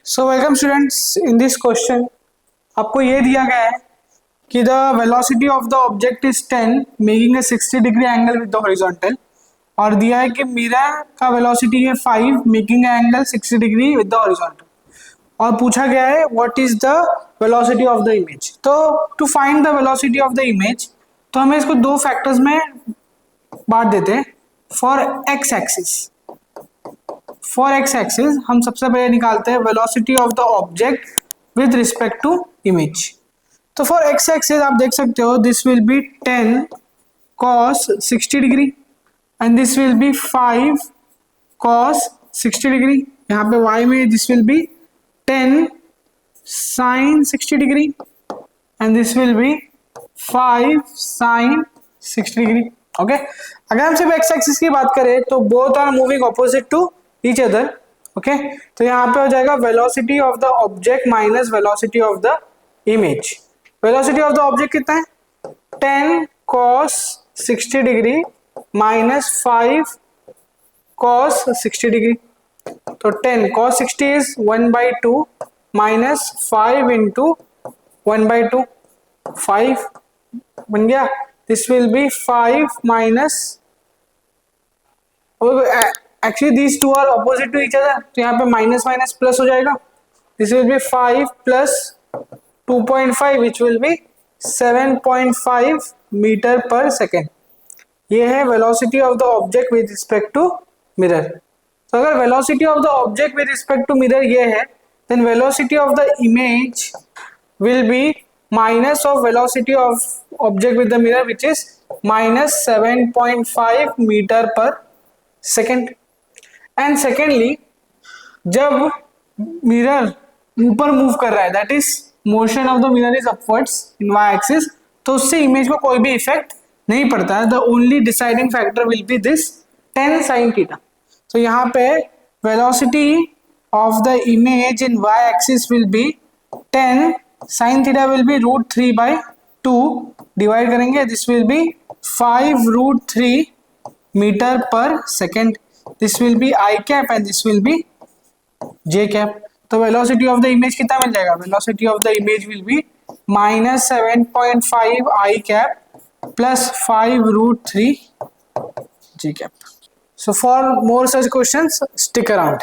So welcome students, in this question आपको ये दिया गया है कि the velocity of the object is 10 making a 60 degree angle with the horizontal, और दिया है कि मिरर का वेलोसिटी है 5 making a angle 60 degree with the horizontal, और पूछा गया है what is the velocity of the image. तो to find the velocity of the image तो हमें इसको दो फैक्टर्स में बांट देते हैं। फॉर एक्स एक्सिस हम सबसे पहले निकालते हैं velocity of the object with respect to image. तो फॉर एक्स एक्सिस आप देख सकते हो this will be 10 cos 60 degree and this will be 5 cos 60 degree. यहाँ पे y में this will be 10 sin 60 degree and this will be 5 sin 60 degree. Okay, अगर हम सिर्फ एक्स एक्सिस की बात करें तो both are moving opposite to each other. Okay, तो यहाँ पे हो जाएगा velocity of the object minus velocity of the image. Velocity of the object कितना है? 10 cos 60 degree minus 5 cos 60 degree. तो 10 cos 60 इज 1/2 माइनस 5 इंटू 1/2, 5 बन गया। This will be 5 minus, actually these two are opposite to each other, तो यहाँ पे minus minus plus हो जाएगा। This will be 5 plus 2.5 which will be 7.5 meter per second. ये है velocity of the object with respect to mirror. तो अगर velocity of the object with respect to mirror ये है, then velocity of the image will be minus of velocity of object with the mirror which is minus 7.5 meter per second. And secondly, जब mirror ऊपर move कर रहा है, that is motion of the mirror is upwards in y axis, तो उससे image को कोई भी इफेक्ट नहीं पड़ता है। The only deciding factor will be this 10 sin theta. तो यहाँ पे velocity of the image in y axis will be 10 sin theta will be √3/2, divide करेंगे, this will be 5 √3 meter per second. This will be i cap and this will be j cap. तो velocity of the image कितना मिल जाएगा? Velocity of the image will be minus 7.5 I cap plus 5 √3 J cap. So for more such questions, stick around.